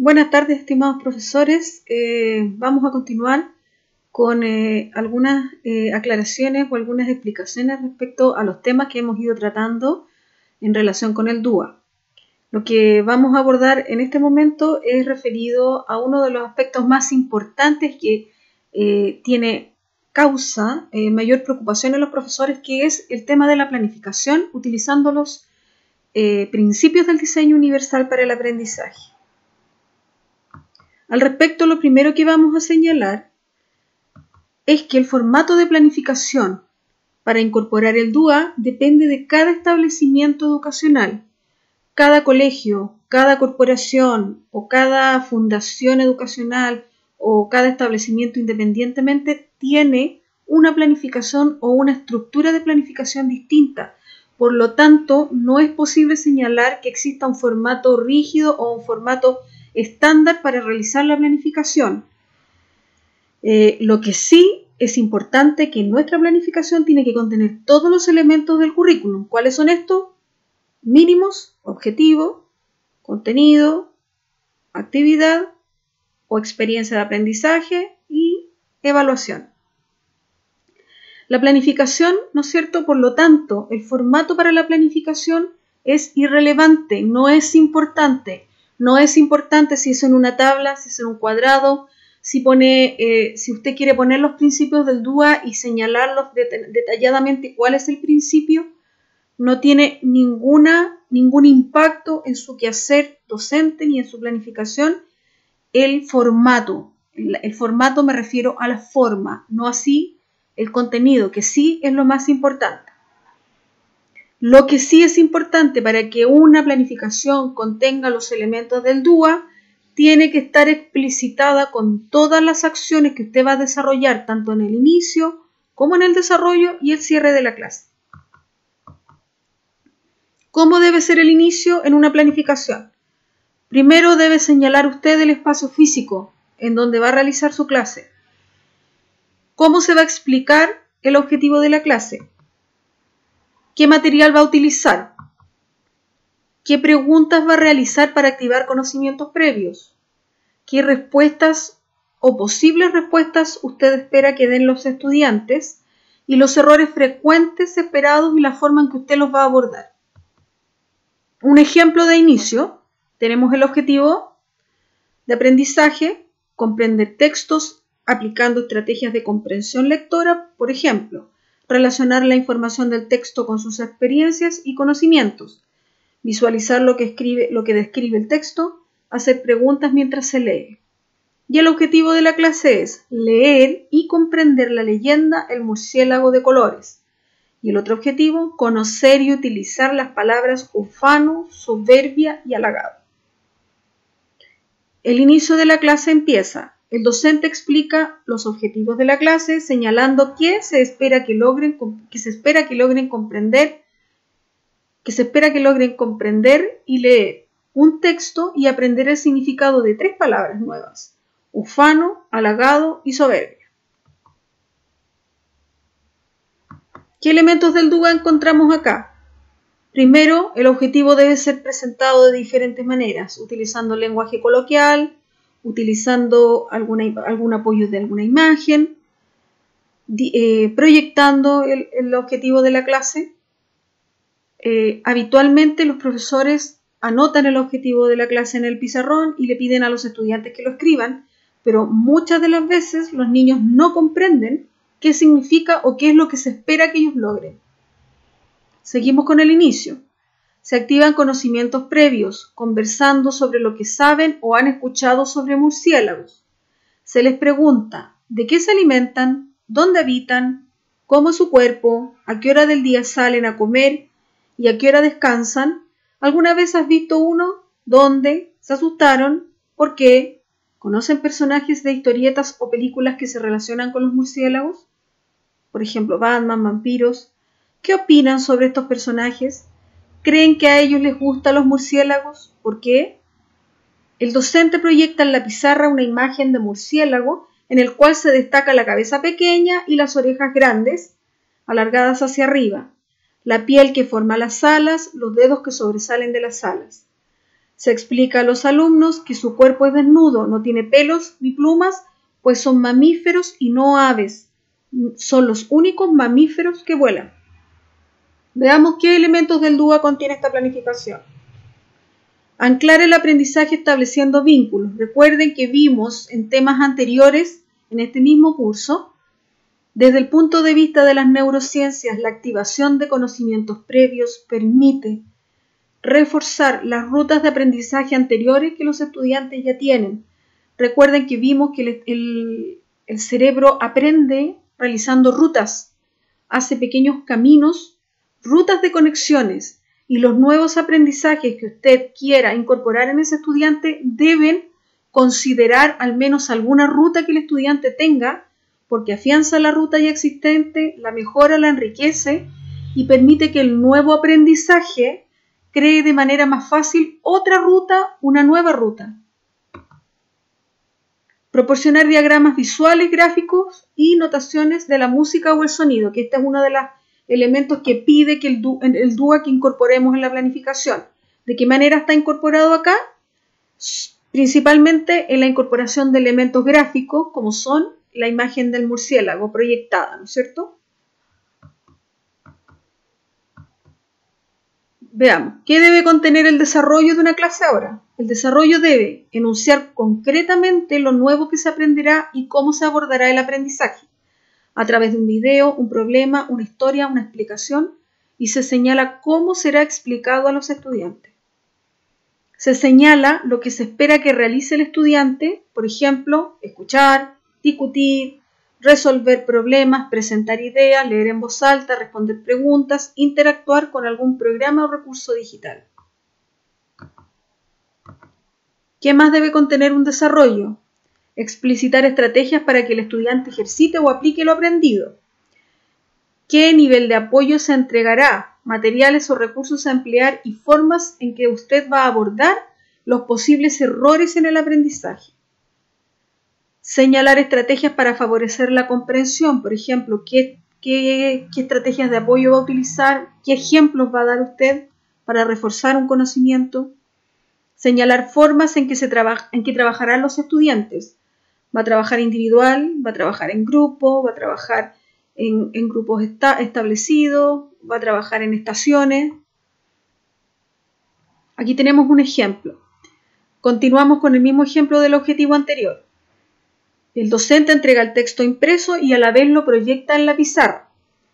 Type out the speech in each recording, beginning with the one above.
Buenas tardes, estimados profesores. Vamos a continuar con algunas aclaraciones o algunas explicaciones respecto a los temas que hemos ido tratando en relación con el DUA. Lo que vamos a abordar en este momento es referido a uno de los aspectos más importantes que causa mayor preocupación en los profesores, que es el tema de la planificación, utilizando los principios del diseño universal para el aprendizaje. Al respecto, lo primero que vamos a señalar es que el formato de planificación para incorporar el DUA depende de cada establecimiento educacional. Cada colegio, cada corporación o cada fundación educacional o cada establecimiento independientemente tiene una planificación o una estructura de planificación distinta. Por lo tanto, no es posible señalar que exista un formato rígido o un formato estándar para realizar la planificación. Lo que sí es importante que nuestra planificación tiene que contener todos los elementos del currículum. ¿Cuáles son estos? Mínimos, objetivo, contenido, actividad o experiencia de aprendizaje y evaluación. La planificación, ¿no es cierto? Por lo tanto, el formato para la planificación es irrelevante, no es importante. No es importante si es en una tabla, si es en un cuadrado, si usted quiere poner los principios del DUA y señalarlos detalladamente cuál es el principio, no tiene ningún impacto en su quehacer docente ni en su planificación el formato. El formato me refiero a la forma, no así el contenido, que sí es lo más importante. Lo que sí es importante para que una planificación contenga los elementos del DUA, tiene que estar explicitada con todas las acciones que usted va a desarrollar, tanto en el inicio como en el desarrollo y el cierre de la clase. ¿Cómo debe ser el inicio en una planificación? Primero debe señalar usted el espacio físico en donde va a realizar su clase. ¿Cómo se va a explicar el objetivo de la clase? ¿Qué material va a utilizar? ¿Qué preguntas va a realizar para activar conocimientos previos? ¿Qué respuestas o posibles respuestas usted espera que den los estudiantes? Y los errores frecuentes esperados y la forma en que usted los va a abordar. Un ejemplo de inicio, tenemos el objetivo de aprendizaje, comprender textos aplicando estrategias de comprensión lectora, por ejemplo, relacionar la información del texto con sus experiencias y conocimientos, visualizar lo que describe el texto, hacer preguntas mientras se lee. Y el objetivo de la clase es leer y comprender la leyenda El murciélago de colores. Y el otro objetivo, conocer y utilizar las palabras ufano, soberbia y halagado. El inicio de la clase empieza. El docente explica los objetivos de la clase, señalando que se espera que logren comprender y leer un texto y aprender el significado de 3 palabras nuevas: ufano, halagado y soberbia. ¿Qué elementos del DUA encontramos acá? Primero, el objetivo debe ser presentado de diferentes maneras, utilizando lenguaje coloquial, utilizando algún apoyo de alguna imagen, proyectando el objetivo de la clase. Habitualmente los profesores anotan el objetivo de la clase en el pizarrón y le piden a los estudiantes que lo escriban, pero muchas de las veces los niños no comprenden qué significa o qué es lo que se espera que ellos logren. Seguimos con el inicio. Se activan conocimientos previos, conversando sobre lo que saben o han escuchado sobre murciélagos. Se les pregunta de qué se alimentan, dónde habitan, cómo es su cuerpo, a qué hora del día salen a comer y a qué hora descansan. ¿Alguna vez has visto uno? ¿Dónde? ¿Se asustaron? ¿Por qué? ¿Conocen personajes de historietas o películas que se relacionan con los murciélagos? Por ejemplo, Batman, vampiros. ¿Qué opinan sobre estos personajes? ¿Creen que a ellos les gustan los murciélagos? ¿Por qué? El docente proyecta en la pizarra una imagen de murciélago en el cual se destaca la cabeza pequeña y las orejas grandes, alargadas hacia arriba, la piel que forma las alas, los dedos que sobresalen de las alas. Se explica a los alumnos que su cuerpo es desnudo, no tiene pelos ni plumas, pues son mamíferos y no aves. Son los únicos mamíferos que vuelan. Veamos qué elementos del DUA contiene esta planificación. Anclar el aprendizaje estableciendo vínculos. Recuerden que vimos en temas anteriores, en este mismo curso, desde el punto de vista de las neurociencias, la activación de conocimientos previos permite reforzar las rutas de aprendizaje anteriores que los estudiantes ya tienen. Recuerden que vimos que el cerebro aprende realizando rutas, hace pequeños caminos, rutas de conexiones, y los nuevos aprendizajes que usted quiera incorporar en ese estudiante deben considerar al menos alguna ruta que el estudiante tenga, porque afianza la ruta ya existente, la mejora, la enriquece y permite que el nuevo aprendizaje cree de manera más fácil otra ruta, una nueva ruta. Proporcionar diagramas visuales, gráficos y notaciones de la música o el sonido, que este es uno de los elementos que pide que el DUA que incorporemos en la planificación. ¿De qué manera está incorporado acá? Principalmente en la incorporación de elementos gráficos, como son la imagen del murciélago proyectada, ¿no es cierto? Veamos, ¿qué debe contener el desarrollo de una clase ahora? El desarrollo debe enunciar concretamente lo nuevo que se aprenderá y cómo se abordará el aprendizaje, a través de un video, un problema, una historia, una explicación, y se señala cómo será explicado a los estudiantes. Se señala lo que se espera que realice el estudiante, por ejemplo, escuchar, discutir, resolver problemas, presentar ideas, leer en voz alta, responder preguntas, interactuar con algún programa o recurso digital. ¿Qué más debe contener un desarrollo? Explicitar estrategias para que el estudiante ejercite o aplique lo aprendido. ¿Qué nivel de apoyo se entregará? Materiales o recursos a emplear y formas en que usted va a abordar los posibles errores en el aprendizaje. Señalar estrategias para favorecer la comprensión, por ejemplo, qué estrategias de apoyo va a utilizar, qué ejemplos va a dar usted para reforzar un conocimiento. Señalar formas en que trabajarán los estudiantes. Va a trabajar individual, va a trabajar en grupo, va a trabajar en grupos establecidos, va a trabajar en estaciones. Aquí tenemos un ejemplo. Continuamos con el mismo ejemplo del objetivo anterior. El docente entrega el texto impreso y a la vez lo proyecta en la pizarra.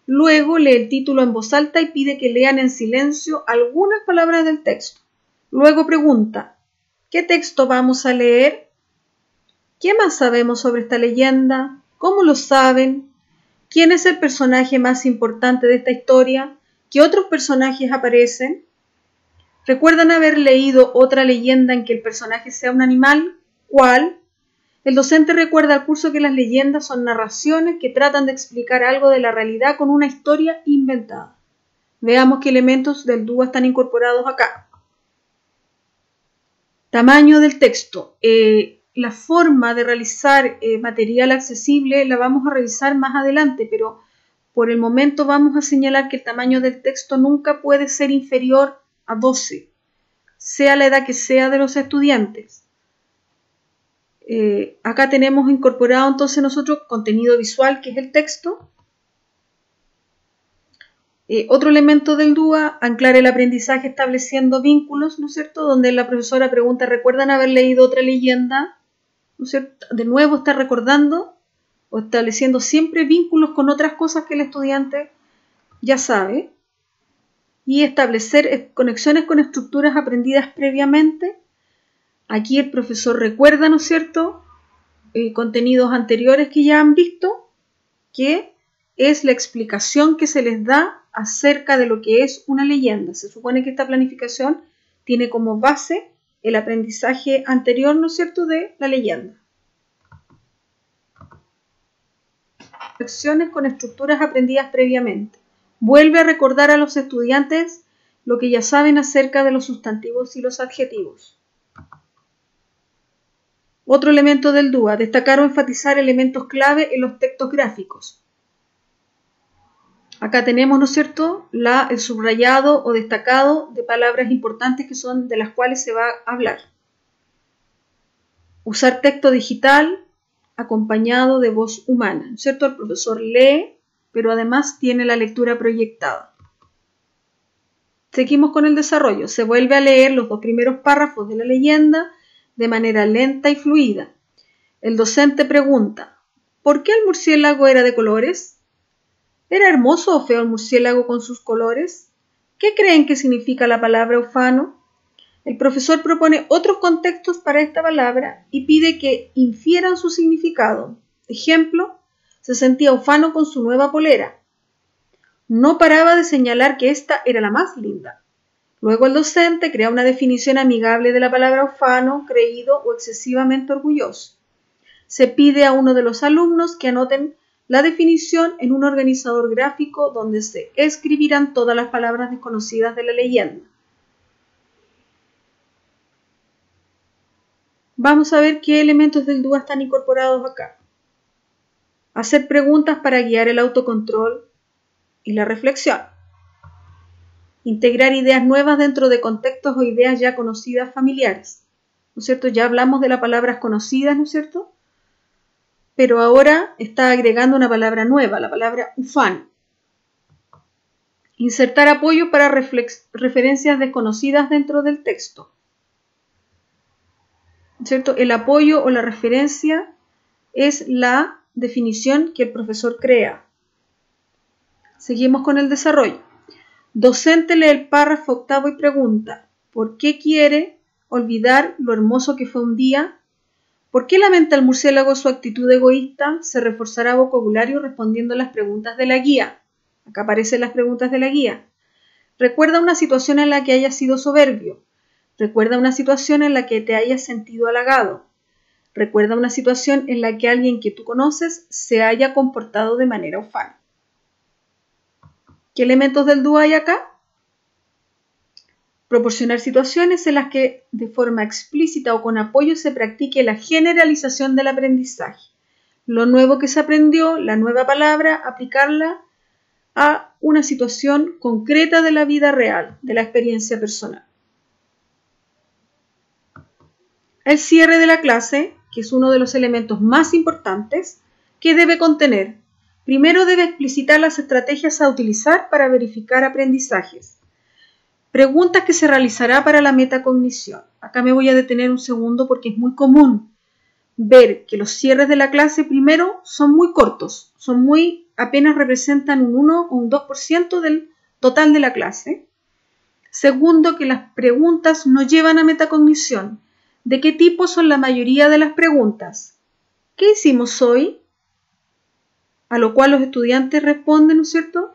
Luego lee el título en voz alta y pide que lean en silencio algunas palabras del texto. Luego pregunta, ¿qué texto vamos a leer? ¿Qué más sabemos sobre esta leyenda? ¿Cómo lo saben? ¿Quién es el personaje más importante de esta historia? ¿Qué otros personajes aparecen? ¿Recuerdan haber leído otra leyenda en que el personaje sea un animal? ¿Cuál? El docente recuerda al curso que las leyendas son narraciones que tratan de explicar algo de la realidad con una historia inventada. Veamos qué elementos del DUA están incorporados acá. Tamaño del texto. La forma de realizar material accesible la vamos a revisar más adelante, pero por el momento vamos a señalar que el tamaño del texto nunca puede ser inferior a 12, sea la edad que sea de los estudiantes. Acá tenemos incorporado entonces nosotros contenido visual, que es el texto. Otro elemento del DUA, anclar el aprendizaje estableciendo vínculos, ¿no es cierto? Donde la profesora pregunta, ¿recuerdan haber leído otra leyenda? ¿No es cierto? De nuevo está recordando o estableciendo siempre vínculos con otras cosas que el estudiante ya sabe. Y establecer conexiones con estructuras aprendidas previamente. Aquí el profesor recuerda, ¿no es cierto?, contenidos anteriores que ya han visto, que es la explicación que se les da acerca de lo que es una leyenda. Se supone que esta planificación tiene como base el aprendizaje anterior, ¿no es cierto?, de la leyenda. Conexiones con estructuras aprendidas previamente. Vuelve a recordar a los estudiantes lo que ya saben acerca de los sustantivos y los adjetivos. Otro elemento del DUA, destacar o enfatizar elementos clave en los textos gráficos. Acá tenemos, ¿no es cierto?, el subrayado o destacado de palabras importantes que son de las cuales se va a hablar. Usar texto digital acompañado de voz humana, ¿no es cierto? El profesor lee, pero además tiene la lectura proyectada. Seguimos con el desarrollo. Se vuelve a leer los 2 primeros párrafos de la leyenda de manera lenta y fluida. El docente pregunta, ¿por qué el murciélago era de colores? ¿Era hermoso o feo el murciélago con sus colores? ¿Qué creen que significa la palabra ufano? El profesor propone otros contextos para esta palabra y pide que infieran su significado. Ejemplo, se sentía ufano con su nueva polera. No paraba de señalar que esta era la más linda. Luego el docente crea una definición amigable de la palabra ufano, creído o excesivamente orgulloso. Se pide a uno de los alumnos que anoten la definición en un organizador gráfico donde se escribirán todas las palabras desconocidas de la leyenda. Vamos a ver qué elementos del DUA están incorporados acá. Hacer preguntas para guiar el autocontrol y la reflexión. Integrar ideas nuevas dentro de contextos o ideas ya conocidas familiares. ¿No es cierto? Ya hablamos de las palabras conocidas, ¿no es cierto? Pero ahora está agregando una palabra nueva, la palabra ufano. Insertar apoyo para referencias desconocidas dentro del texto. ¿Cierto? El apoyo o la referencia es la definición que el profesor crea. Seguimos con el desarrollo. Docente lee el párrafo octavo y pregunta, ¿por qué quiere olvidar lo hermoso que fue un día? ¿Por qué lamenta el murciélago su actitud egoísta? Se reforzará vocabulario respondiendo a las preguntas de la guía. Acá aparecen las preguntas de la guía. Recuerda una situación en la que hayas sido soberbio. Recuerda una situación en la que te hayas sentido halagado. Recuerda una situación en la que alguien que tú conoces se haya comportado de manera ufana. ¿Qué elementos del DUA hay acá? Proporcionar situaciones en las que de forma explícita o con apoyo se practique la generalización del aprendizaje. Lo nuevo que se aprendió, la nueva palabra, aplicarla a una situación concreta de la vida real, de la experiencia personal. El cierre de la clase, que es uno de los elementos más importantes, ¿qué debe contener? Primero debe explicitar las estrategias a utilizar para verificar aprendizajes. Preguntas que se realizará para la metacognición. Acá me voy a detener un segundo porque es muy común ver que los cierres de la clase primero son muy cortos, apenas representan un 1 o un 2% del total de la clase. Segundo, que las preguntas no llevan a metacognición. ¿De qué tipo son la mayoría de las preguntas? ¿Qué hicimos hoy? A lo cual los estudiantes responden, ¿no es cierto?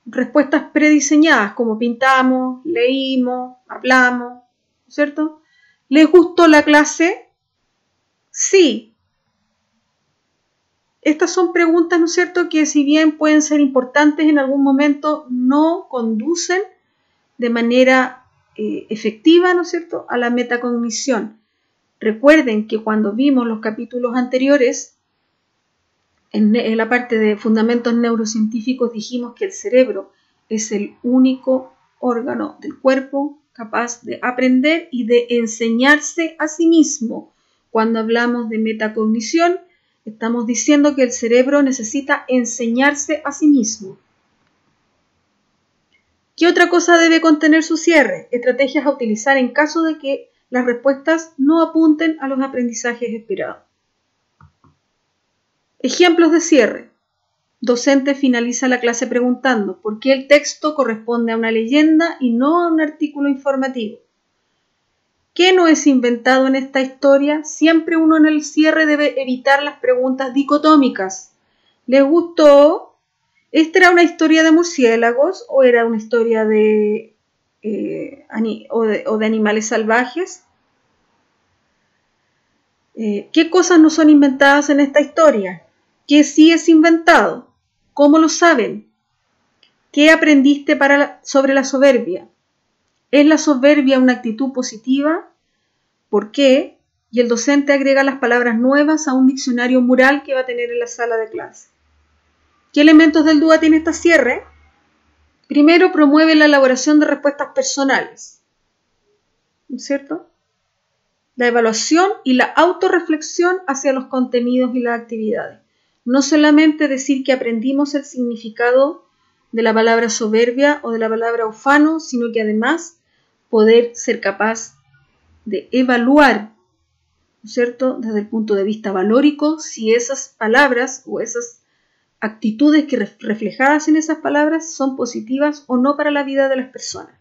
Respuestas prediseñadas, como pintamos, leímos, hablamos, ¿no es cierto? ¿Les gustó la clase? Sí. Estas son preguntas, ¿no es cierto?, que si bien pueden ser importantes en algún momento, no conducen de manera efectiva, ¿no es cierto?, a la metacognición. Recuerden que cuando vimos los capítulos anteriores, en la parte de fundamentos neurocientíficos dijimos que el cerebro es el único órgano del cuerpo capaz de aprender y de enseñarse a sí mismo. Cuando hablamos de metacognición, estamos diciendo que el cerebro necesita enseñarse a sí mismo. ¿Qué otra cosa debe contener su cierre? Estrategias a utilizar en caso de que las respuestas no apunten a los aprendizajes esperados. Ejemplos de cierre. Docente finaliza la clase preguntando ¿por qué el texto corresponde a una leyenda y no a un artículo informativo? ¿Qué no es inventado en esta historia? Siempre uno en el cierre debe evitar las preguntas dicotómicas. ¿Les gustó? ¿Esta era una historia de murciélagos o era una historia de animales salvajes? ¿Qué cosas no son inventadas en esta historia? ¿Qué sí es inventado? ¿Cómo lo saben? ¿Qué aprendiste sobre la soberbia? ¿Es la soberbia una actitud positiva? ¿Por qué? Y el docente agrega las palabras nuevas a un diccionario mural que va a tener en la sala de clase. ¿Qué elementos del DUA tiene esta cierre? Primero, promueve la elaboración de respuestas personales, ¿no es cierto? La evaluación y la autorreflexión hacia los contenidos y las actividades. No solamente decir que aprendimos el significado de la palabra soberbia o de la palabra ufano, sino que además poder ser capaz de evaluar, ¿no es cierto?, desde el punto de vista valórico, si esas palabras o esas actitudes que reflejadas en esas palabras son positivas o no para la vida de las personas.